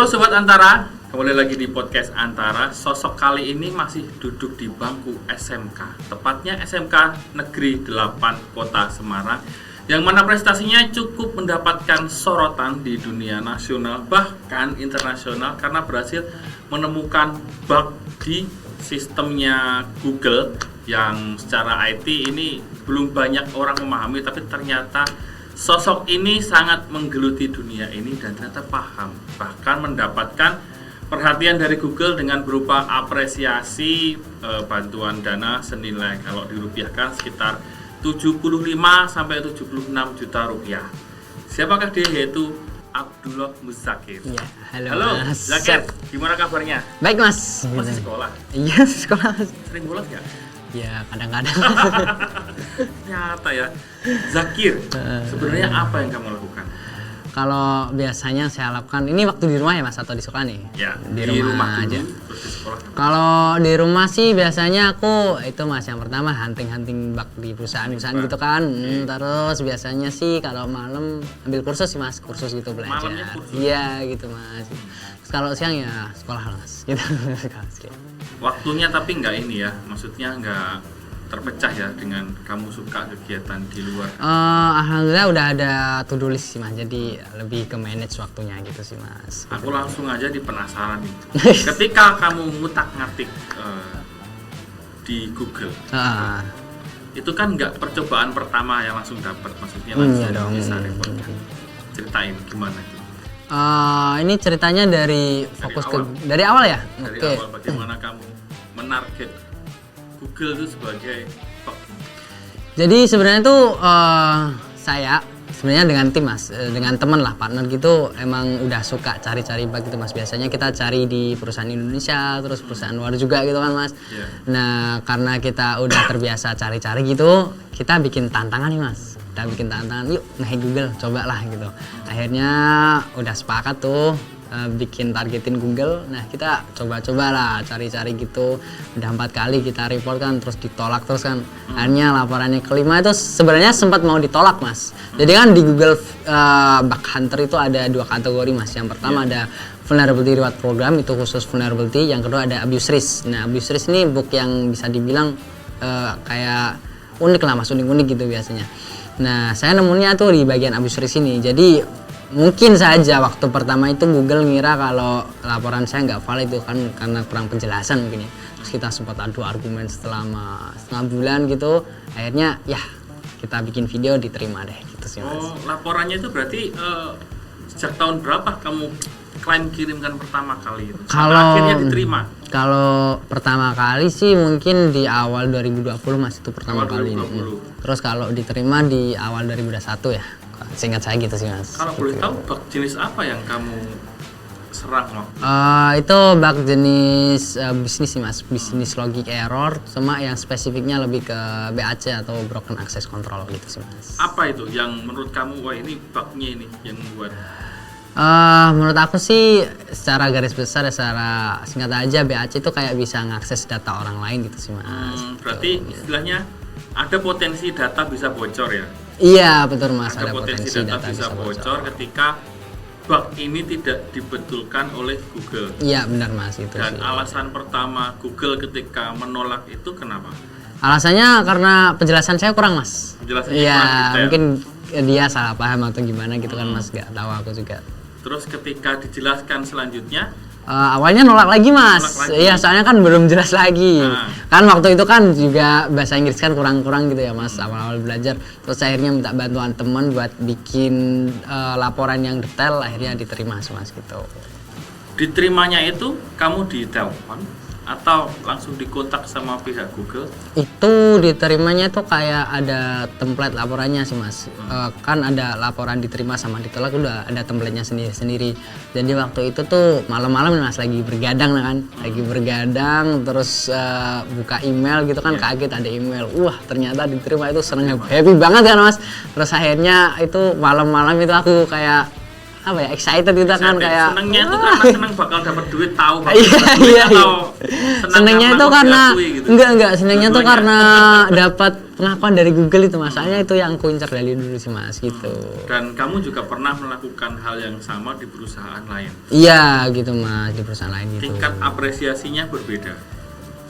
Halo Sobat Antara, kembali lagi di podcast Antara. Sosok kali ini masih duduk di bangku SMK, tepatnya SMK Negeri 8 Kota Semarang, yang mana prestasinya cukup mendapatkan sorotan di dunia nasional bahkan internasional karena berhasil menemukan bug di sistemnya Google yang secara IT ini belum banyak orang memahami, tapi ternyata sosok ini sangat menggeluti dunia ini dan ternyata paham, bahkan mendapatkan perhatian dari Google dengan berupa apresiasi bantuan dana senilai kalau dirupiahkan sekitar 75 sampai 76 juta rupiah. Siapakah dia? Yaitu Abdullah Muzakir. Ya, halo Mas. Zakir, gimana kabarnya? Baik Mas. Masih sekolah? Iya, sekolah. Sering bolos nggak? Ya, kadang-kadang. Nyata ya. Zakir, sebenarnya apa yang kamu lakukan? Kalau biasanya saya lakukan, ini waktu di rumah ya Mas atau di sekolah nih? Ya, di rumah dulu, aja. terus di sekolah. Kalau di rumah sih biasanya aku itu Mas, yang pertama hunting bug di perusahaan-perusahaan gitu kan. Terus biasanya sih kalau malam ambil kursus sih Mas, kursus gitu belajar. Malamnya kursus? Iya gitu Mas. Terus kalau siang ya sekolah Mas. Gitu. Waktunya tapi nggak ini ya, maksudnya nggak terpecah ya dengan kamu suka kegiatan di luar. Alhamdulillah udah ada to-do list sih Mas, jadi lebih ke manage waktunya gitu sih Mas. Aku langsung aja di penasaran itu. Ketika kamu ngutak-ngatik di Google, itu kan nggak percobaan pertama yang langsung dapat, maksudnya langsung bisa repot. Ceritain gimana itu? Ini ceritanya dari dari awal ya. Dari Oke. awal bagaimana kamu menarget Google itu sebagai bug? Jadi sebenarnya tuh saya sebenarnya dengan tim Mas, dengan teman lah, partner gitu, emang udah suka cari-cari bug gitu Mas. Biasanya kita cari di perusahaan Indonesia, terus perusahaan luar juga gitu kan Mas. Yeah. Nah karena kita udah terbiasa cari-cari gitu, kita bikin tantangan nih Mas. Kita bikin tantangan, yuk nge-hack Google, cobalah gitu. Akhirnya udah sepakat tuh bikin targetin Google. Nah kita coba-coba lah cari-cari gitu. Udah 4 kali kita report kan, terus ditolak terus kan. Akhirnya laporannya kelima itu sebenarnya sempat mau ditolak Mas. Jadi kan di Google Bug Hunter itu ada 2 kategori Mas. Yang pertama ada Vulnerability Reward Program, itu khusus vulnerability. Yang kedua ada Abuse Risk. Nah Abuse Risk ini bug yang bisa dibilang kayak unik lah Mas, unik-unik gitu biasanya. Nah saya nemunya tuh di bagian Abuse Risk ini. Jadi mungkin saja waktu pertama itu Google ngira kalau laporan saya nggak valid itu kan karena kurang penjelasan mungkin ya. Terus kita sempat adu argumen selama setengah bulan gitu. Akhirnya ya kita bikin video, diterima deh gitu sih Mas. Oh, laporannya itu berarti sejak tahun berapa kamu klaim kirimkan pertama kali itu? Akhirnya diterima? Kalau pertama kali sih mungkin di awal 2020 Mas, itu pertama kali ini. Terus kalau diterima di awal 2021 ya. Seingat saya gitu sih Mas. Kalau boleh tahu bug jenis apa yang kamu serang waktu? Itu bug jenis bisnis sih Mas, bisnis logic error, sama yang spesifiknya lebih ke BAC atau broken access control gitu sih Mas. Apa itu yang menurut kamu, wah ini bugnya ini yang membuat? Menurut aku sih secara garis besar, secara singkat aja BAC itu kayak bisa ngakses data orang lain gitu sih Mas. Berarti istilahnya ada potensi data bisa bocor ya? Iya betul Mas, ada potensi data bisa bocor ketika bug ini tidak dibetulkan oleh Google. Iya benar Mas itu. Dan sih. alasan pertama Google ketika menolak itu kenapa? Alasannya karena penjelasan saya kurang Mas. Penjelasannya iya, kurang detail. Mungkin dia salah paham atau gimana gitu kan Mas, nggak tahu aku juga. Terus ketika dijelaskan selanjutnya, awalnya nolak lagi Mas. Iya, soalnya kan belum jelas lagi. Kan waktu itu kan juga bahasa Inggris kan kurang-kurang gitu ya Mas, awal-awal belajar. Terus akhirnya minta bantuan teman buat bikin laporan yang detail, akhirnya diterima Mas gitu. Diterimanya itu kamu ditelepon atau langsung dikontak sama pihak Google? Itu diterimanya tuh kayak ada template laporannya sih Mas. Kan ada laporan diterima sama ditolak, udah ada template-nya sendiri-sendiri. Jadi waktu itu tuh malam-malam Mas lagi bergadang kan, lagi bergadang terus buka email gitu kan, kaget ada email. Wah, ternyata diterima, itu seneng, happy banget kan Mas. Terus akhirnya itu malam-malam itu aku kayak apa ya, excited gitu kan, kayak senengnya itu karena seneng bakal dapat duit, tahu bakal Iya, dapat duit, iya, atau senengnya itu karena diakui gitu? enggak senengnya tuh Dua-duanya. karena dapat pengakuan dari Google itu mas, soalnya itu yang aku incar dari dulu sih mas gitu. Dan kamu juga pernah melakukan hal yang sama di perusahaan lain. Iya gitu mas, di perusahaan lain gitu. Tingkat apresiasinya berbeda.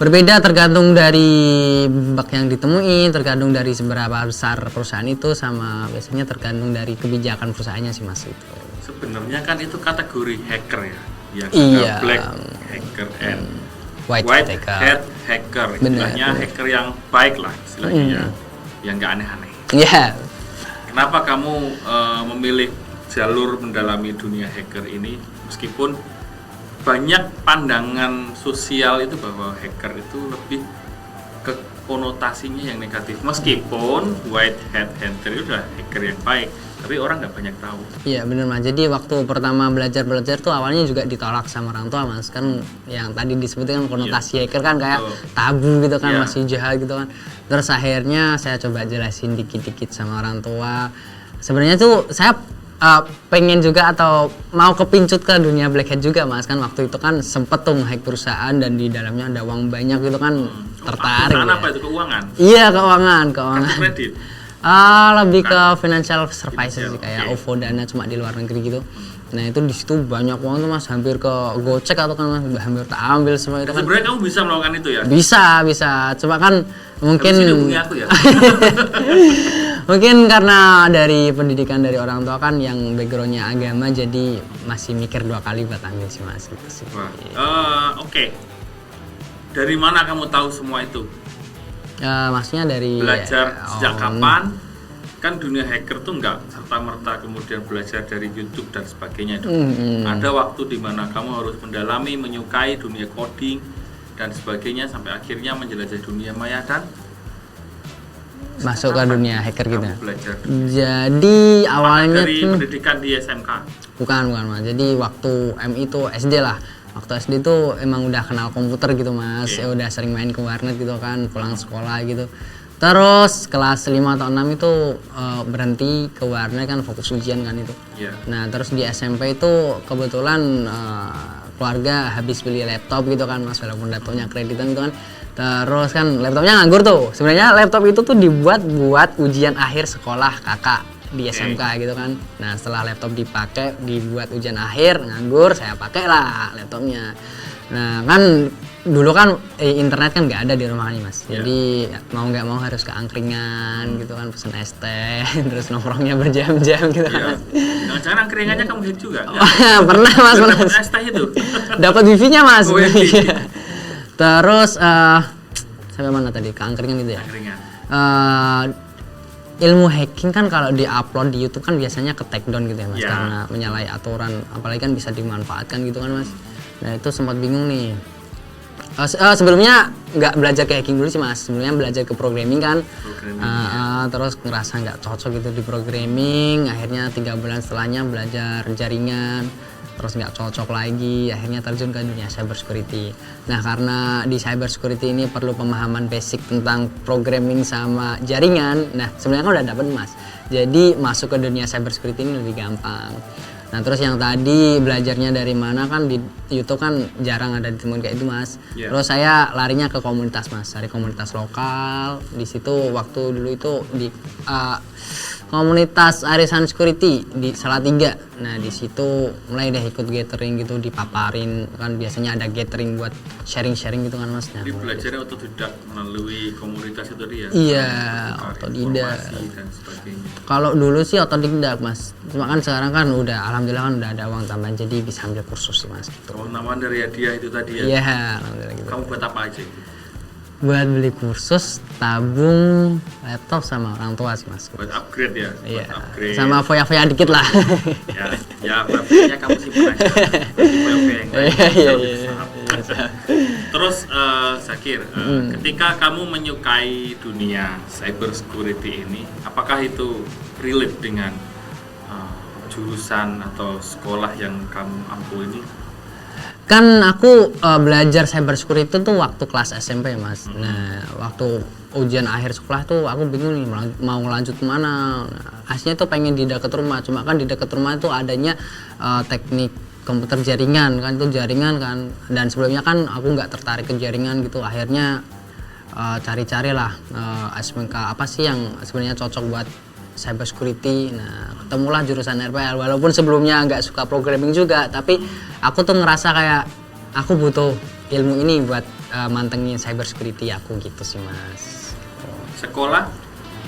Berbeda tergantung dari bug yang ditemui, tergantung dari seberapa besar perusahaan itu, sama biasanya tergantung dari kebijakan perusahaannya sih mas itu. Sebenarnya kan itu kategori hacker ya, yang Iya. ada black hacker and White hat hacker. Istilahnya Benar. hacker yang baik lah istilahnya ya, yang nggak aneh-aneh. Iya. Kenapa kamu memilih jalur mendalami dunia hacker ini, meskipun banyak pandangan sosial itu bahwa hacker itu lebih ke konotasinya yang negatif, meskipun white hat hacker itu udah hacker yang baik, tapi orang nggak banyak tahu. Iya bener mas, jadi waktu pertama belajar tuh awalnya juga ditolak sama orang tua mas, kan yang tadi disebutkan konotasi hacker kan kayak Betul. tabu gitu kan, Iya. masih jahat gitu kan. Terus akhirnya saya coba jelasin dikit-dikit sama orang tua. Sebenarnya tuh saya pengen juga atau mau kepincut ke dunia black hat juga mas, kan waktu itu kan sempet tuh nge-hack perusahaan dan di dalamnya ada uang banyak gitu kan, tertarik. Perusahaan Ya. apa itu, keuangan? Iya keuangan. Kartu kredit? Lebih ke financial services sih, kayak Oke. OVO Dana cuma di luar negeri gitu. Nah itu di situ banyak uang tuh mas, hampir ke gocek atau kan mas, hampir tak ambil semua itu kan. Sebenarnya kamu bisa melakukan itu ya? Bisa, cuma kan mungkin Habis ini hubungi aku ya? mungkin karena dari pendidikan dari orang tua kan yang backgroundnya agama, jadi masih mikir 2 kali buat ambil sih mas gitu sih. Wah, oke. Dari mana kamu tahu semua itu? Maksudnya dari Belajar sejak kapan? Kan dunia hacker tuh nggak serta-merta kemudian belajar dari YouTube dan sebagainya. Ada waktu di mana kamu harus mendalami, menyukai dunia coding dan sebagainya sampai akhirnya menjelajahi dunia maya dan masuk ke kapan dunia hacker gitu. kamu belajar Jadi awalnya dari tuh pendidikan di SMK. bukan mas, jadi waktu MI itu SD lah. Waktu SD tuh emang udah kenal komputer gitu mas, Oke. ya udah sering main ke warnet gitu kan, pulang sekolah gitu. Terus kelas 5 atau 6 itu berhenti ke warnet kan, fokus ujian kan itu. Iya. Nah terus di SMP itu kebetulan keluarga habis beli laptop gitu kan mas, walaupun laptopnya kreditan gitu kan. Terus kan laptopnya nganggur tuh. Sebenarnya laptop itu tuh dibuat buat ujian akhir sekolah kakak di SMK gitu kan. Nah setelah laptop dipakai dibuat ujian akhir, nganggur, saya pakai lah laptopnya. Nah kan dulu kan internet kan nggak ada di rumah nih mas, jadi mau nggak mau harus ke angkringan gitu kan, pesen es teh terus nongkrongnya berjam-jam gitu Iya. kan. Jangan-jangan angkringannya kamu hit juga? Pernah mas, Dapat pernah. es teh itu? Dapat wifi-nya mas. Oh, wifi. Terus sampai mana tadi, ke angkringan gitu ya. Angkringan. Ilmu hacking kan kalau di-upload di YouTube kan biasanya ke take down gitu ya mas, Ya. karena menyalahi aturan, apalagi kan bisa dimanfaatkan gitu kan mas. Nah itu sempat bingung nih. Sebelumnya nggak belajar ke hacking dulu sih mas, sebelumnya belajar ke programming kan. Programming, Terus ngerasa nggak cocok gitu di programming, akhirnya 3 bulan setelahnya belajar jaringan, terus nggak cocok lagi, akhirnya terjun ke dunia cyber security. Nah karena di cyber security ini perlu pemahaman basic tentang programming sama jaringan, nah sebenarnya kan udah dapet mas, jadi masuk ke dunia cyber security ini lebih gampang. Nah terus yang tadi belajarnya dari mana, kan di YouTube kan jarang ada ditemuin kayak itu mas. Yeah. Terus saya larinya ke komunitas mas, cari komunitas lokal. Di situ waktu dulu itu di komunitas Arisan Security di Salatiga. Nah di situ mulai deh ikut gathering gitu, dipaparin kan, biasanya ada gathering buat sharing-sharing gitu kan mas. Nah, Jadi belajarnya otodidak melalui komunitas itu dia. iya, Cari otodidak. informasi dan sebagainya. Kalau dulu sih otodidak mas, cuma kan sekarang kan udah alhamdulillah kan udah ada uang tambahan, jadi bisa ambil kursus sih mas gitu. Oh, namanya dari hadiah itu tadi ya. Iya, alhamdulillah gitu. Kamu buat apa aja? Buat beli kursus, tabung, laptop sama orang tua sih mas. Buat upgrade ya. Iya, Buat upgrade. sama foya-foya dikit lah. Ya berarti kamu simpan aja. Nanti yang lain. Iya. Terus Zakir, ketika kamu menyukai dunia cyber security ini, apakah itu relate dengan jurusan atau sekolah yang kamu ampu ini? Kan aku belajar cyber security itu tuh waktu kelas SMP Mas. Nah, waktu ujian akhir sekolah tuh aku bingung nih mau lanjut kemana. Nah, aslinya tuh pengen di dekat rumah, cuma kan di dekat rumah itu adanya teknik komputer jaringan kan, itu jaringan kan, dan sebelumnya kan aku nggak tertarik ke jaringan gitu. Akhirnya cari-cari lah SMK apa sih yang sebenarnya cocok buat cyber security. Nah, ketemulah jurusan RPL, walaupun sebelumnya nggak suka programming juga, tapi aku tuh ngerasa kayak aku butuh ilmu ini buat mantengin cyber security aku gitu sih Mas. Sekolah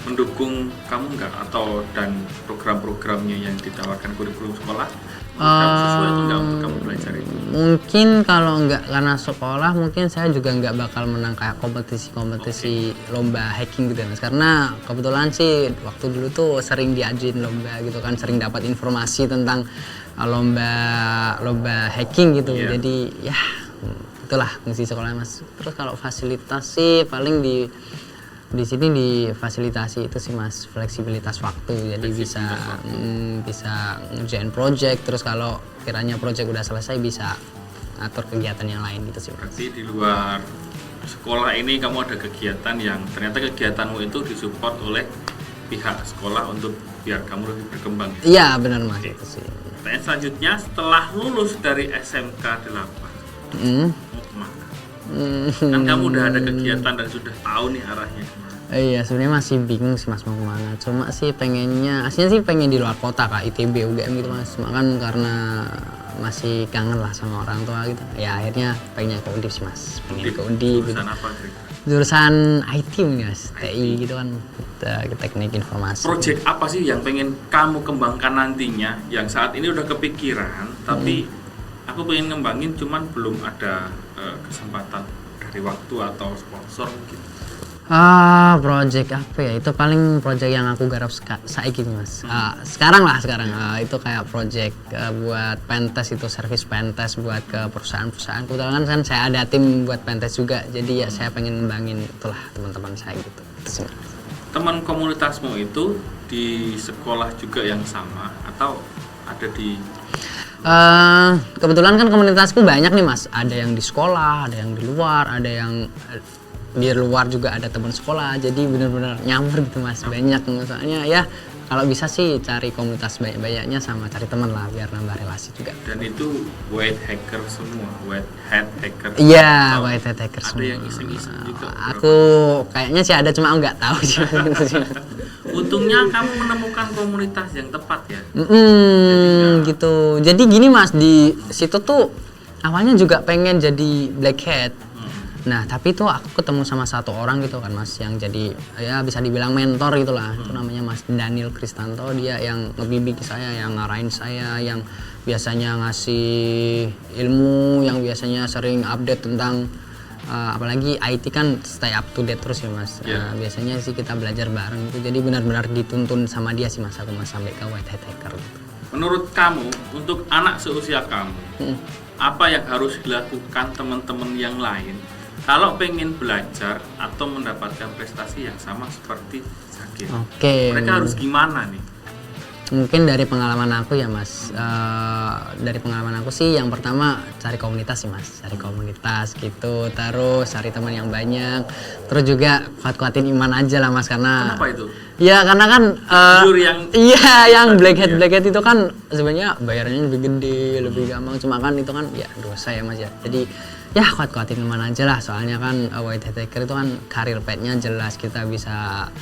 mendukung kamu nggak, atau dan program-programnya yang ditawarkan kurikulum sekolah sesuai atau nggak untuk kamu belajar itu? Mungkin kalau nggak karena sekolah, mungkin saya juga nggak bakal menang kayak kompetisi lomba hacking gitu ya Mas, karena kebetulan sih waktu dulu tuh sering diajuin lomba gitu kan, sering dapat informasi tentang lomba hacking gitu. Jadi ya itulah fungsi sekolah Mas. Terus kalau fasilitas sih paling di sini difasilitasi itu sih Mas, fleksibilitas waktu, jadi bisa ngerjain project, terus kalau kiranya project udah selesai bisa atur kegiatan yang lain gitu sih Mas. Berarti di luar sekolah ini kamu ada kegiatan yang ternyata kegiatanmu itu disupport oleh pihak sekolah untuk biar kamu lebih berkembang. Iya benar Mas. Itu sih. Pertanyaan selanjutnya, setelah lulus dari SMK 8 mau kemana? Kan kamu udah ada kegiatan dan sudah tahu nih arahnya. Iya, sebenarnya masih bingung sih Mas mau kemana. Cuma sih pengennya, aslinya sih pengen di luar kota Kak, ITB, UGM gitu Mas. Cuma kan karena masih kangen lah sama orang tua gitu. Ya akhirnya pengennya ke Undip sih Mas. Pengen ke Undip. Jurusan apa kira-kira? Jurusan IT mungkin Mas, TI gitu kan, teknik informasi. Project apa sih yang pengen kamu kembangkan nantinya, yang saat ini udah kepikiran, tapi aku pengen ngembangin cuman belum ada kesempatan dari waktu atau sponsor gitu. Project apa ya? Itu paling project yang aku garap saiki Mas. Sekarang itu kayak project buat pentest, itu service pentest buat ke perusahaan-perusahaan. Kebetulan kan saya ada tim buat pentest juga. Jadi ya saya pengen ngembangin itulah teman-teman saya gitu. Itu sih. Teman komunitasmu itu di sekolah juga yang sama atau ada di kebetulan kan komunitasku banyak nih Mas. Ada yang di sekolah, ada yang di luar, ada yang di luar juga ada teman sekolah, jadi benar-benar nyampur gitu Mas, banyak. Soalnya ya kalau bisa sih cari komunitas banyak-banyaknya sama cari teman lah biar nambah relasi juga. Dan itu white hacker semua, white hat hacker. Iya, white hat hacker semua. Ada yang iseng-iseng juga. Aku kayaknya sih ada, cuma aku nggak tahu sih. Untungnya kamu menemukan komunitas yang tepat ya. Gitu. Jadi gini Mas, di situ tuh awalnya juga pengen jadi black hat. Nah tapi tuh aku ketemu sama satu orang gitu kan Mas, yang jadi ya bisa dibilang mentor gitulah. Itu namanya Mas Daniel Kristanto. Dia yang ngebimbing saya, yang ngarahin saya, yang biasanya ngasih ilmu, yang biasanya sering update tentang apalagi IT kan stay up to date terus ya Mas. Biasanya sih kita belajar bareng gitu. Jadi benar-benar dituntun sama dia sih Mas, aku Mas sampai ke white hat hacker gitu. Menurut kamu, untuk anak seusia kamu, apa yang harus dilakukan teman-teman yang lain kalau pengen belajar atau mendapatkan prestasi yang sama seperti Zakir? Mereka harus gimana nih? Mungkin dari pengalaman aku ya Mas, dari pengalaman aku sih yang pertama cari komunitas sih Mas, cari komunitas gitu, terus cari teman yang banyak, terus juga kuat-kuatin iman aja lah Mas, karena kenapa itu? Ya karena kan yang black hat itu kan sebenarnya bayarannya lebih gede, lebih gampang, cuma kan itu kan ya dosa ya Mas ya. Jadi ya kuat-kuatin iman aja lah, soalnya kan white hat hacker itu kan karir path-nya jelas, kita bisa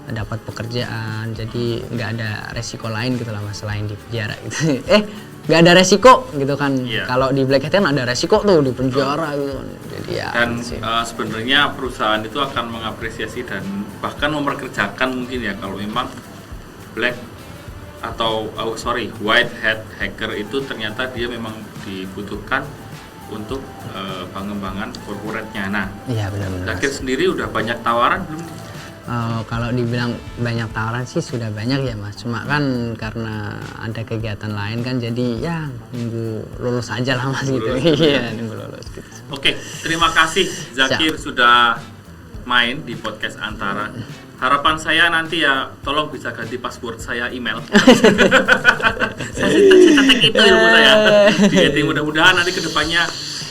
dapat pekerjaan, jadi nggak ada resiko lain gitu lah Mas selain di penjara gitu. Nggak ada resiko gitu kan. Kalau di black hat kan ada resiko tuh di penjara gitu kan. Jadi ya. Dan sebenarnya perusahaan itu akan mengapresiasi dan bahkan memperkerjakan mungkin ya kalau memang black atau white hat hacker itu ternyata dia memang dibutuhkan untuk pengembangan corporate-nya. Nah, iya benar-benar. Zakir sendiri udah banyak tawaran belum? Kalau dibilang banyak tawaran sih sudah banyak ya Mas, cuma kan karena ada kegiatan lain kan, jadi ya nunggu lulus aja lah Mas gitu. Iya, nunggu lulus gitu. Oke, terima kasih Zakir sudah main di podcast Antara. Harapan saya nanti ya tolong bisa ganti password saya email. Saya tag itu ilmu saya. Jadi mudah-mudahan nanti kedepannya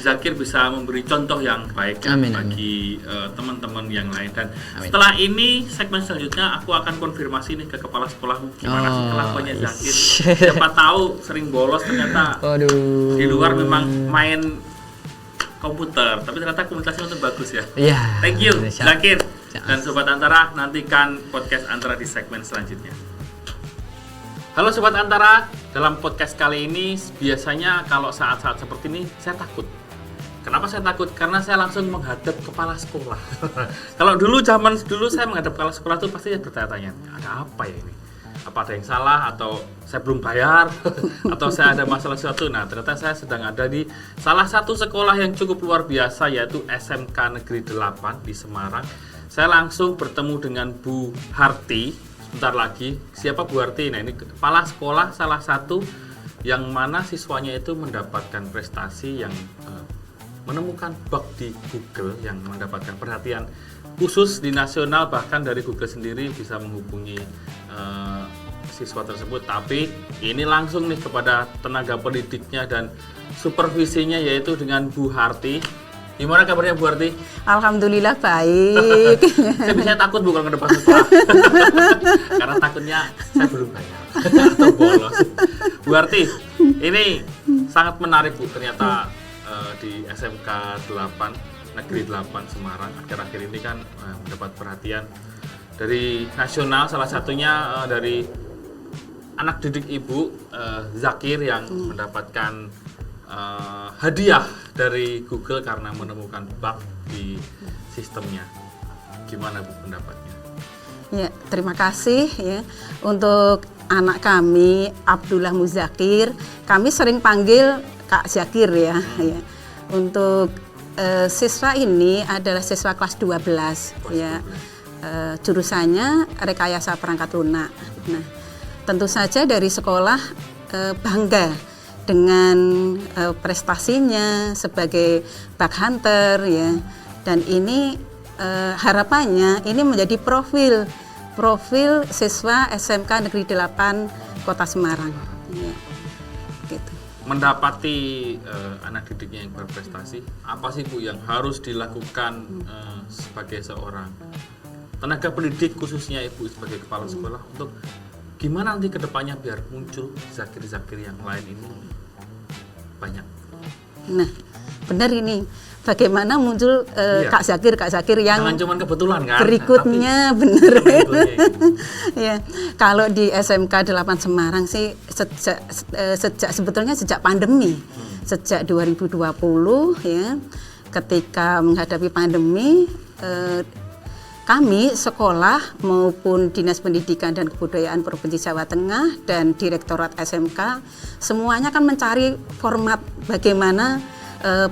Zakir bisa memberi contoh yang baik Amin, bagi teman-teman yang lain. Dan Amin. setelah ini segmen selanjutnya aku akan konfirmasi nih ke kepala sekolahmu gimana sih kelakuannya Zakir. Siapa tahu sering bolos ternyata Waduh. di luar memang main komputer, tapi ternyata komunikasinya itu bagus ya. Iya. Thank you Siap. Zakir Siap. dan Sobat Antara, nantikan podcast Antara di segmen selanjutnya. Halo Sobat Antara, dalam podcast kali ini biasanya kalau saat-saat seperti ini saya takut. Kenapa saya takut? Karena saya langsung menghadap kepala sekolah. Kalau zaman dulu saya menghadap kepala sekolah itu pasti saya bertanya-tanya, ada apa ya ini? Apa ada yang salah atau saya belum bayar atau saya ada masalah sesuatu. Nah, ternyata saya sedang ada di salah satu sekolah yang cukup luar biasa, yaitu SMK Negeri 8 di Semarang. Saya langsung bertemu dengan Bu Harti. Sebentar lagi, siapa Bu Harti? Nah, ini kepala sekolah salah satu yang mana siswanya itu mendapatkan prestasi yang menemukan bug di Google yang mendapatkan perhatian khusus di nasional, bahkan dari Google sendiri bisa menghubungi siswa tersebut. Tapi ini langsung nih kepada tenaga pendidiknya dan supervisinya, yaitu dengan Bu Harti. Gimana kabarnya Bu Harti? Alhamdulillah baik. Saya biasanya takut bukan ke depan sekolah karena takutnya saya belum bayar atau bolos. Bu Harti, ini sangat menarik Bu, ternyata di SMK 8 Negeri 8 Semarang akhir-akhir ini kan mendapat perhatian dari nasional, salah satunya dari anak didik Ibu Zakir yang mendapatkan hadiah dari Google karena menemukan bug di sistemnya. Gimana Bu pendapatnya? Ya, terima kasih ya untuk anak kami Abdullah Muzakir. Kami sering panggil Kak Zakir ya. Ya. Untuk siswa ini adalah siswa kelas 12 ya. Jurusannya rekayasa perangkat lunak. Nah, tentu saja dari sekolah bangga dengan prestasinya sebagai bug hunter ya, dan ini harapannya ini menjadi profil siswa SMK Negeri 8 Kota Semarang ya, gitu. Mendapati anak didiknya yang berprestasi, apa sih Bu yang harus dilakukan sebagai seorang tenaga pendidik, khususnya Ibu sebagai kepala sekolah, untuk gimana nanti kedepannya biar muncul Zakir-Zakir yang lain ini banyak? Nah, benar ini. Bagaimana muncul Iya. Kak Zakir yang Jangan cuma kebetulan kan? berikutnya, tapi benar. betul-betul kayak gitu. Ya, kalau di SMK 8 Semarang sih sebetulnya sejak pandemi, sejak 2020 ya, ketika menghadapi pandemi, kami sekolah maupun Dinas Pendidikan dan Kebudayaan Provinsi Jawa Tengah dan Direktorat SMK semuanya kan mencari format bagaimana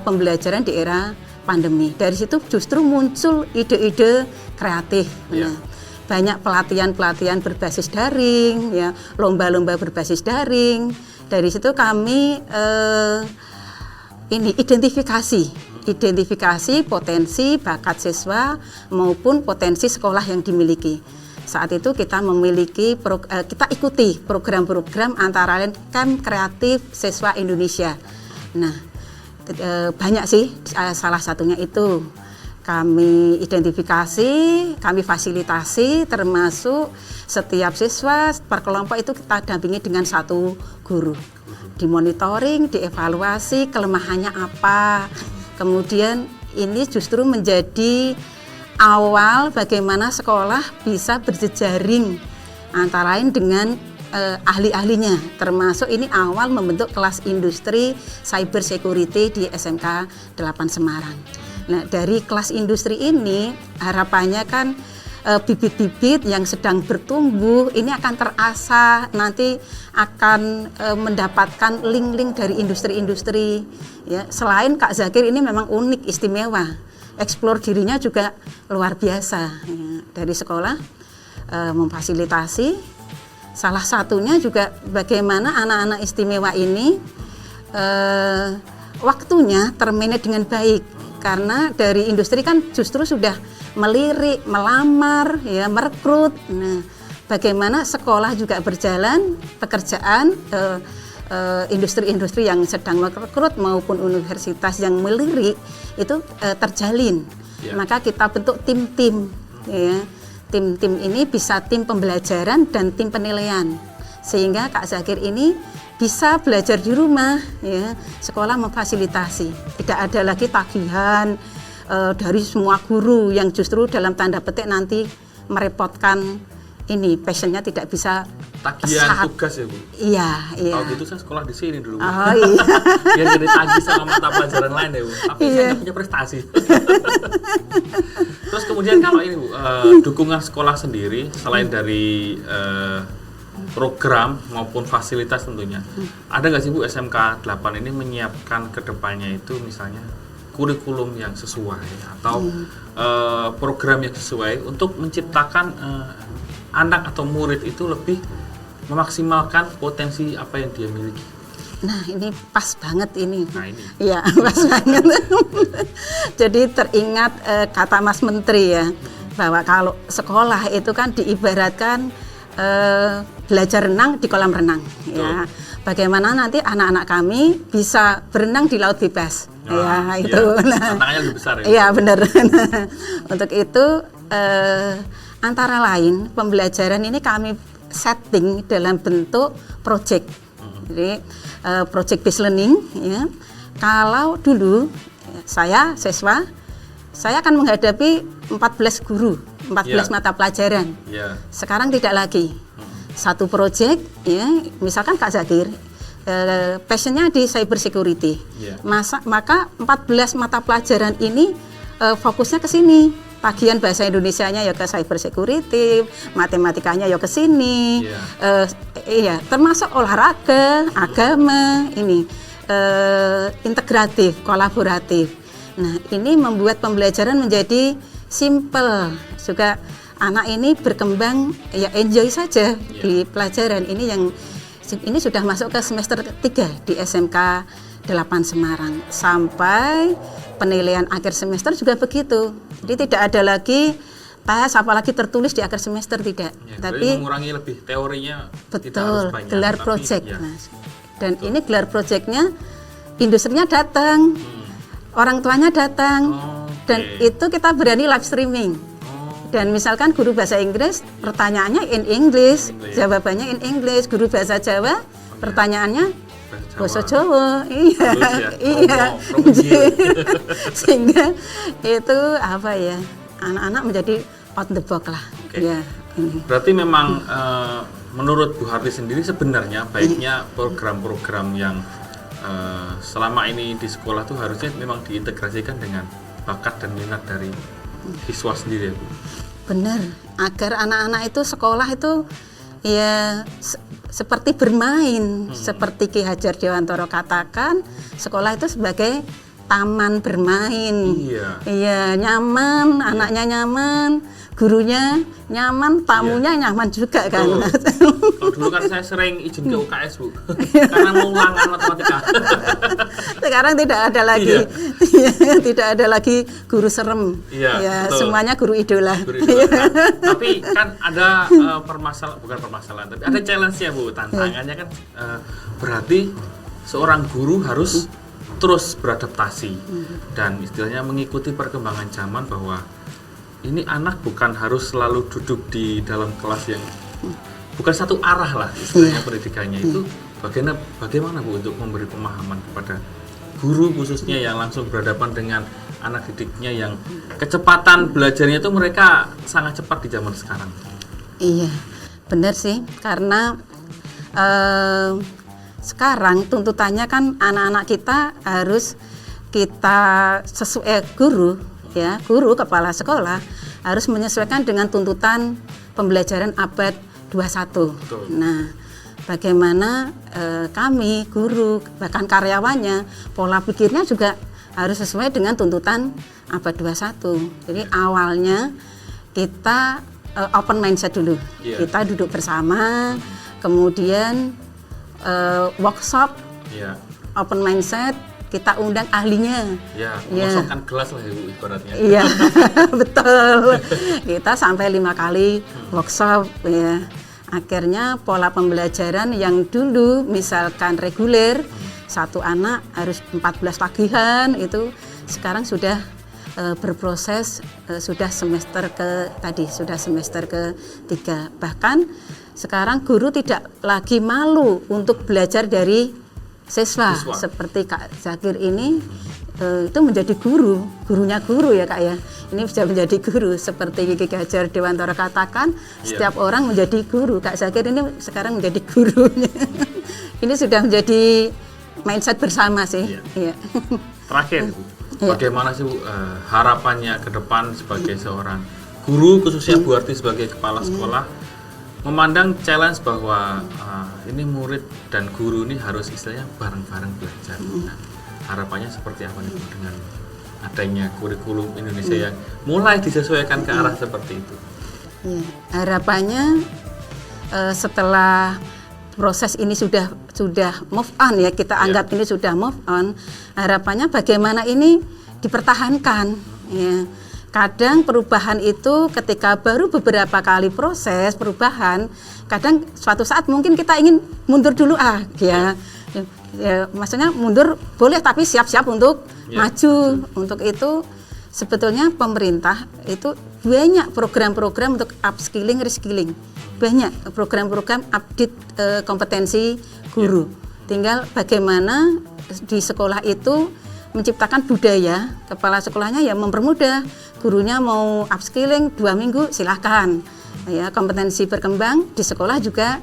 pembelajaran di era pandemi. Dari situ justru muncul ide-ide kreatif. Yeah. Nah, banyak pelatihan-pelatihan berbasis daring, ya, lomba-lomba berbasis daring. Dari situ kami identifikasi potensi bakat siswa maupun potensi sekolah yang dimiliki. Saat itu kita kita ikuti program-program antara lain Camp Kreatif Siswa Indonesia. Nah, banyak sih, salah satunya itu kami identifikasi, kami fasilitasi, termasuk setiap siswa per kelompok itu kita dampingi dengan satu guru. Dimonitoring, dievaluasi kelemahannya apa. Kemudian ini justru menjadi awal bagaimana sekolah bisa berjejaring antara lain dengan ahli-ahlinya, termasuk ini awal membentuk kelas industri cyber security di SMK 8 Semarang. Nah, dari kelas industri ini harapannya kan bibit-bibit yang sedang bertumbuh ini akan terasah, nanti akan mendapatkan link-link dari industri-industri ya. Selain Kak Zakir ini memang unik, istimewa, eksplor dirinya juga luar biasa ya. Dari sekolah memfasilitasi, salah satunya juga bagaimana anak-anak istimewa ini waktunya termanage dengan baik, karena dari industri kan justru sudah melirik, melamar, ya, merekrut. Nah, bagaimana sekolah juga berjalan, pekerjaan industri-industri yang sedang merekrut maupun universitas yang melirik itu terjalin. Ya. Maka kita bentuk tim-tim, ya. Tim-tim ini bisa tim pembelajaran dan tim penilaian, sehingga Kak Zakir ini bisa belajar di rumah, ya. Sekolah memfasilitasi, tidak ada lagi tagihan dari semua guru yang justru dalam tanda petik nanti merepotkan ini, passionnya tidak bisa Tagihan tugas ya Bu? Iya, iya. Kalau gitu saya sekolah di sini dulu Bu. Oh iya. Biar jadi tagih sama mata pelajaran lain ya Bu. Tapi saya nggak punya prestasi. Terus kemudian kalau ini Bu, dukungan sekolah sendiri selain dari program maupun fasilitas tentunya, ada nggak sih Bu SMK 8 ini menyiapkan kedepannya itu misalnya kurikulum yang sesuai atau program yang sesuai untuk menciptakan anak atau murid itu lebih memaksimalkan potensi apa yang dia miliki? Nah ini pas banget ini. Nah ini. Iya pas banget. Jadi teringat kata Mas Menteri ya, bahwa kalau sekolah itu kan diibaratkan belajar renang di kolam renang. Betul. Ya. Bagaimana nanti anak-anak kami bisa berenang di laut bebas. Nah, ya itu. Iya. Nah, Tantangannya lebih besar ya. Iya benar. Untuk itu antara lain pembelajaran ini kami setting dalam bentuk project. Jadi project based learning ya. Kalau dulu saya siswa, saya akan menghadapi 14 guru, 14 mata pelajaran. Yeah. Sekarang tidak lagi. Satu project ya, misalkan Kak Zakir passionnya di cyber security. Yeah. Maka 14 mata pelajaran ini fokusnya ke sini. Bagian bahasa Indonesianya ya ke cyber security, matematikanya ya ke sini. Iya, termasuk olahraga, agama, ini integratif, kolaboratif. Nah, ini membuat pembelajaran menjadi simple. Juga anak ini berkembang ya enjoy saja di pelajaran ini sudah masuk ke semester 3 di SMK 8 Semarang. Sampai penilaian akhir semester juga begitu. Jadi tidak ada lagi tes apalagi tertulis di akhir semester, tidak. Ya, tapi mengurangi lebih teorinya. Betul, tidak harus banyak, gelar tapi, project ya. Mas. Dan ini gelar projectnya industrinya datang. Orang tuanya datang. Dan itu kita berani live streaming. Dan misalkan guru bahasa Inggris, pertanyaannya in English, jawabannya in English. Guru bahasa Jawa, pertanyaannya bahasa Jawa. Iya, iya. Sehingga itu apa ya? Anak-anak menjadi out the box lah. Ya. Berarti memang menurut Bu Harti sendiri sebenarnya baiknya program-program yang selama ini di sekolah tuh harusnya memang diintegrasikan dengan bakat dan minat dari siswa sendiri ya Bu. Benar, agar anak-anak itu sekolah itu ya seperti bermain, seperti Ki Hajar Dewantara katakan, sekolah itu sebagai taman bermain. Iya, nyaman, anaknya nyaman, gurunya nyaman, tamunya nyaman juga kan. Kalau dulu kan saya sering izin ke UKS Bu, karena mau ulangan matematika. Sekarang tidak ada lagi, tidak ada lagi guru serem. Ya, semuanya guru idola. Tapi kan ada bukan permasalahan, tapi ada challenge-nya Bu, tantangannya kan berarti seorang guru harus terus beradaptasi dan istilahnya mengikuti perkembangan zaman, bahwa ini anak bukan harus selalu duduk di dalam kelas yang bukan satu arah lah istilahnya pendidikannya. Itu bagaimana Bu untuk memberi pemahaman kepada guru khususnya yang langsung berhadapan dengan anak didiknya yang kecepatan belajarnya itu mereka sangat cepat di zaman sekarang. Iya, benar sih, karena sekarang tuntutannya kan anak-anak kita harus kita sesuai guru kepala sekolah harus menyesuaikan dengan tuntutan pembelajaran abad 21. Betul. Nah, bagaimana kami guru bahkan karyawannya pola pikirnya juga harus sesuai dengan tuntutan abad 21. Jadi awalnya kita open mindset dulu. Kita duduk bersama, kemudian workshop, open mindset, kita undang ahlinya. Mengosongkan gelas lah Ibu ibaratnya. Iya, betul. Kita sampai 5 kali workshop ya. Akhirnya pola pembelajaran yang dulu misalkan reguler, satu anak harus 14 tagihan, itu sekarang sudah berproses, sudah semester ke-3. Bahkan sekarang guru tidak lagi malu untuk belajar dari siswa. Seperti Kak Zakir ini itu menjadi gurunya guru ya Kak ya. Ini sudah menjadi guru, seperti Ki Hajar Dewantara katakan, setiap orang menjadi guru. Kak Zakir ini sekarang menjadi gurunya. Ini sudah menjadi mindset bersama sih. Iya. Terakhir, bagaimana sih Bu, harapannya ke depan sebagai seorang guru, khususnya Bu Harti sebagai kepala sekolah, memandang challenge bahwa ini murid dan guru ini harus istilahnya bareng-bareng belajar. Nah, harapannya seperti apa nih Bu, dengan adanya kurikulum Indonesia yang mulai disesuaikan ke arah seperti itu? Ya, harapannya setelah proses ini sudah move on ya, kita anggap ini sudah move on, harapannya bagaimana ini dipertahankan ya. Kadang perubahan itu ketika baru beberapa kali proses perubahan, kadang suatu saat mungkin kita ingin mundur dulu ya, maksudnya mundur boleh tapi siap-siap untuk maju. Untuk itu sebetulnya pemerintah itu banyak program-program untuk upskilling, reskilling, banyak program-program update kompetensi guru. Tinggal bagaimana di sekolah itu menciptakan budaya, kepala sekolahnya ya mempermudah, gurunya mau upskilling 2 minggu silahkan ya, kompetensi berkembang di sekolah juga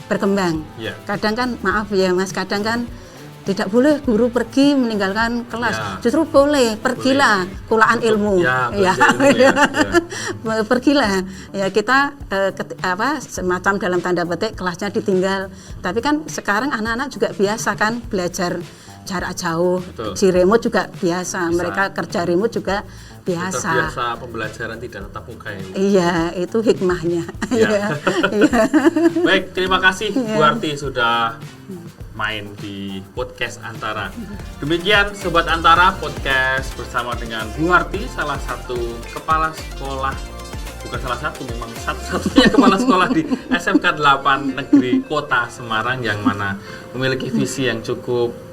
berkembang. Kadang kan maaf ya Mas, kadang kan tidak boleh guru pergi meninggalkan kelas, justru boleh, pergilah, kulaan ilmu pergilah ya, kita semacam dalam tanda petik kelasnya ditinggal, tapi kan sekarang anak-anak juga biasa kan belajar jarak jauh. Di remote juga biasa. Mereka kerja remote juga biasa. Biasa pembelajaran tidak tatap muka ya. Iya, itu hikmahnya. Iya. Baik, terima kasih Bu Harti sudah main di podcast Antara. Demikian Sobat Antara, podcast bersama dengan Bu Harti, salah satu kepala sekolah, bukan salah satu, memang satu-satunya kepala sekolah di SMK 8 Negeri Kota Semarang, yang mana memiliki visi yang cukup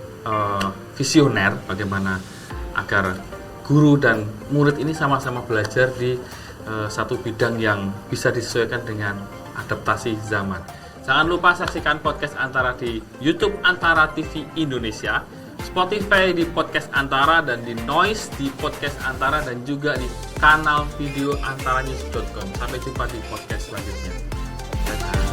visioner, bagaimana agar guru dan murid ini sama-sama belajar di satu bidang yang bisa disesuaikan dengan adaptasi zaman. Jangan lupa saksikan podcast Antara di YouTube Antara TV Indonesia, Spotify di podcast Antara, dan di Noise di podcast Antara, dan juga di kanal video antaranews.com. Sampai jumpa di podcast selanjutnya. Dadah.